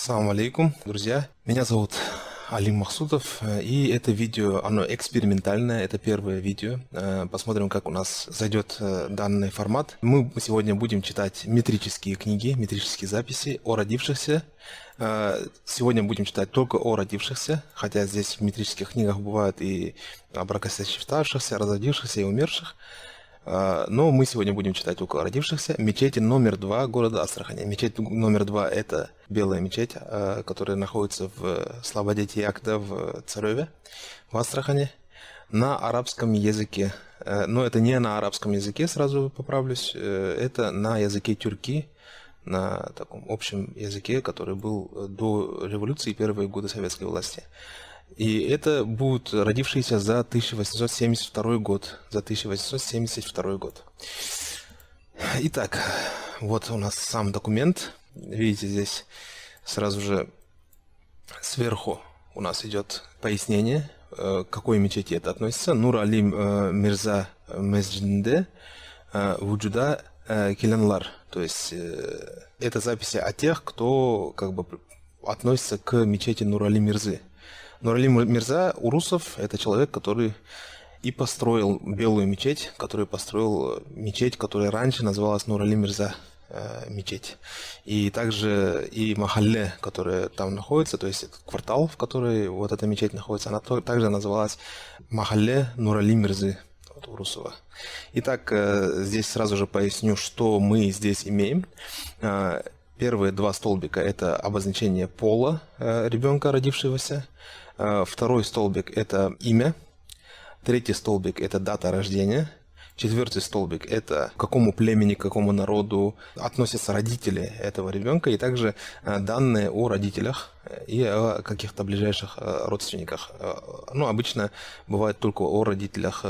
Ассаламу алейкум, друзья. Меня зовут Алим Махсудов, и это видео, оно экспериментальное, это первое видео. Посмотрим, как у нас зайдет данный формат. Мы сегодня будем читать метрические книги, метрические записи о родившихся. Сегодня будем читать только о родившихся, хотя здесь в метрических книгах бывают и о бракосочетавшихся, разродившихся и умерших. Но мы сегодня будем читать только о родившихся. Мечеть номер 2 города Астрахани. Мечеть номер 2 это белая мечеть, которая находится в Слободе Тиякда в Цареве, в Астрахани, на арабском языке. Но это не на арабском языке, сразу поправлюсь, это на языке тюрки, на таком общем языке, который был до революции, первые годы советской власти. И это будут родившиеся за 1872 год. За 1872 год. Итак, вот у нас сам документ. Видите, здесь сразу же сверху у нас идет пояснение, к какой мечети это относится. Нур Али Мирза Месджинде Вуджуда Киленлар. То есть это записи о тех, кто как бы относится к мечети Нур Али Мирзы. Нур Али Мирза Урусов – это человек, который и построил белую мечеть, который построил мечеть, которая раньше называлась Нур Али Мирза мечеть. И также и Махалле, которая там находится, то есть квартал, в который вот эта мечеть находится, она также называлась Махалле Нур Али Мирзы Урусова. Итак, здесь сразу же поясню, что мы здесь имеем. Первые два столбика – это обозначение пола ребенка, родившегося. Второй столбик – это имя. Третий столбик – это дата рождения. Четвертый столбик – это к какому племени, к какому народу относятся родители этого ребенка. И также данные о родителях и о каких-то ближайших родственниках. Ну, обычно бывает только о родителях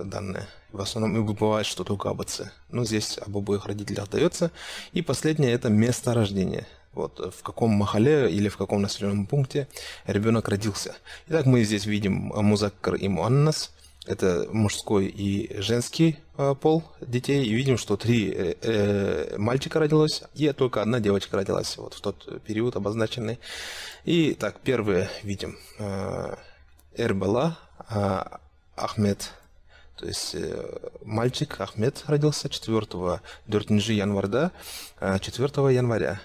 данные. В основном бывает, что только об отце. Но здесь об обоих родителях дается. И последнее – это место рождения. Вот в каком махале или в каком населенном пункте ребенок родился. Итак, мы здесь видим музаккар и муаннас. Это мужской и женский пол детей. И видим, что 3 мальчика родилось, и только 1 девочка родилась вот в тот период обозначенный. И так, первые видим Эрбала Ахмед. То есть мальчик Ахмед родился 4 января, 4 января.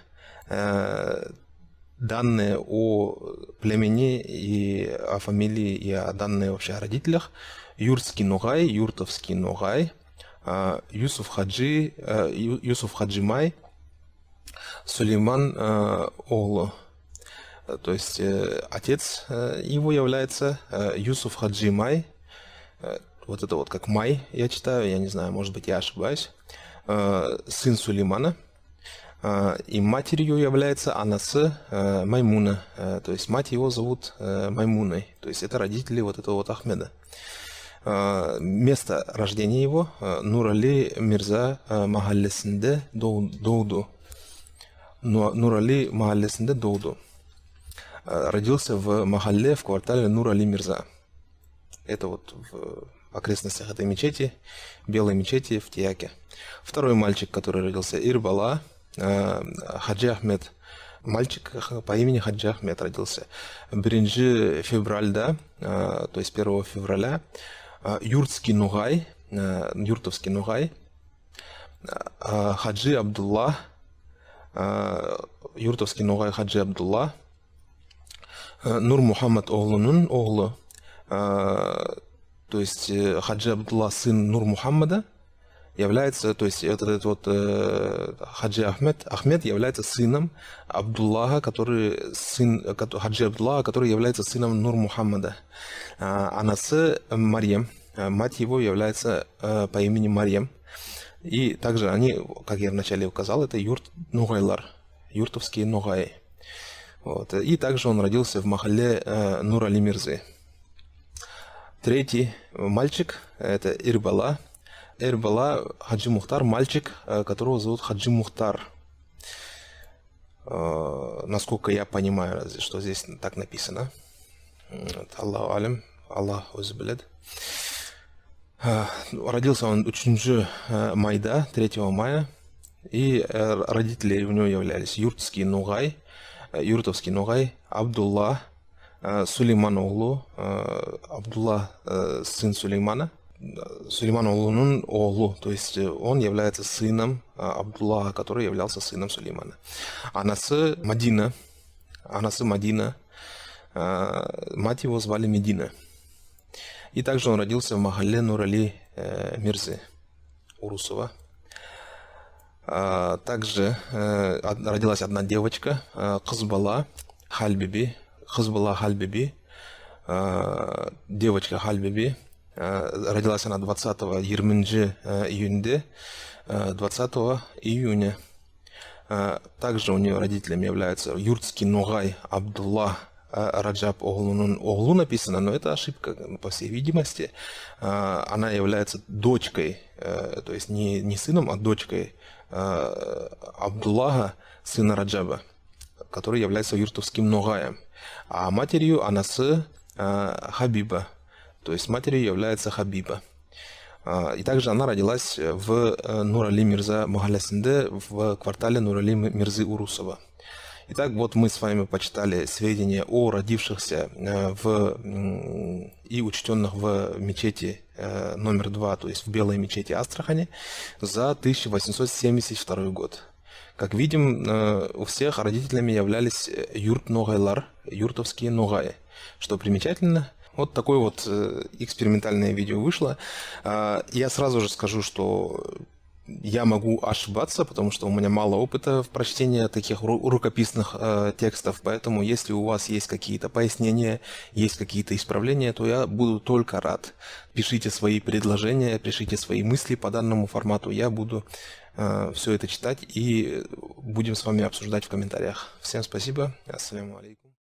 Данные о племени и о фамилии и о данные вообще о родителях. Юртский Ногай, Юртовский Ногай, Юсуф Хаджимай, Сулейман Оглу. То есть отец его является Юсуф Хаджимай. Вот это вот как Май я читаю, я не знаю, может быть я ошибаюсь. Сын Сулеймана. И матерью является Анас Маймуна. То есть мать его зовут Маймуной. То есть это родители вот этого вот Ахмеда. Место рождения его Нур Али Мирза Махаллесинде Доуду. Нур Али Махаллесинде Доуду. Родился в Махалле, в квартале Нур Али Мирза. Это вот в окрестностях этой мечети, белой мечети в Тияке. Второй мальчик, который родился, Ирбала Хаджи Ахмед. Мальчик по имени Хаджи Ахмед родился. Бринджи февральда, то есть 1 февраля. Юртский Нугай, Юртовский Нугай. Хаджи Абдулла, Юртовский Нугай Хаджи Абдулла. Нур Мухаммад Оглунун Оглу. То есть Хаджи Абдулла, сын Нур Мухаммада, является, то есть этот вот Хаджи Ахмед является сыном Абдуллаха, Хаджи Абдуллаха, который является сыном Нур Мухаммада. Анасы Марьям, мать его является по имени Марьям. И также они, как я вначале указал, это Нугайлар, юртовские Нугай. Вот. И также он родился в Махалле Нур Али Мирзы. Третий мальчик это Ирбала. Эрбала Хаджи Мухтар, мальчик, которого зовут Хаджи Мухтар. Насколько я понимаю, разве что здесь так написано. Аллаху алям, Аллах узбилет. Родился он Учунджи Майда, 3 мая. И родители у него являлись Юртский Нугай, Юртовский Ногай, Абдулла, Сулейман оғлу, Абдулла сын Сулеймана, Сулейман оғлунун оғлу, то есть он является сыном Абдуллаха, который являлся сыном Сулеймана. Анасы Мадина, мать его звали Медина. И также он родился в Махалле Нурали Мирзы Урусова. Также родилась одна девочка, Кызбала Хальбиби, девочка Хальбиби. Родилась она 20 июня. Также у нее родителями являются Юртский Ногай Абдулла Раджаб оғлунун оғлу написано, но это ошибка, по всей видимости. Она является дочкой, то есть не сыном, а дочкой Абдуллаха, сына Раджаба, который является юртовским Ногаем. А матерью Анасы Хабиба, то есть матерью является Хабиба. И также она родилась в Нурали Мирза Махалясинде, в квартале Нурали Мирзы Урусова. Итак, вот мы с вами почитали сведения о родившихся и учтенных в мечети номер 2, то есть в Белой мечети Астрахани, за 1872 год. Как видим, у всех родителями являлись юрт-ногайлар, юртовские ногаи. Что примечательно, вот такое вот экспериментальное видео вышло. Я сразу же скажу, что я могу ошибаться, потому что у меня мало опыта в прочтении таких рукописных текстов, поэтому если у вас есть какие-то пояснения, есть какие-то исправления, то я буду только рад. Пишите свои предложения, пишите свои мысли по данному формату, я буду все это читать и будем с вами обсуждать в комментариях. Всем спасибо, ассаляму алейкум.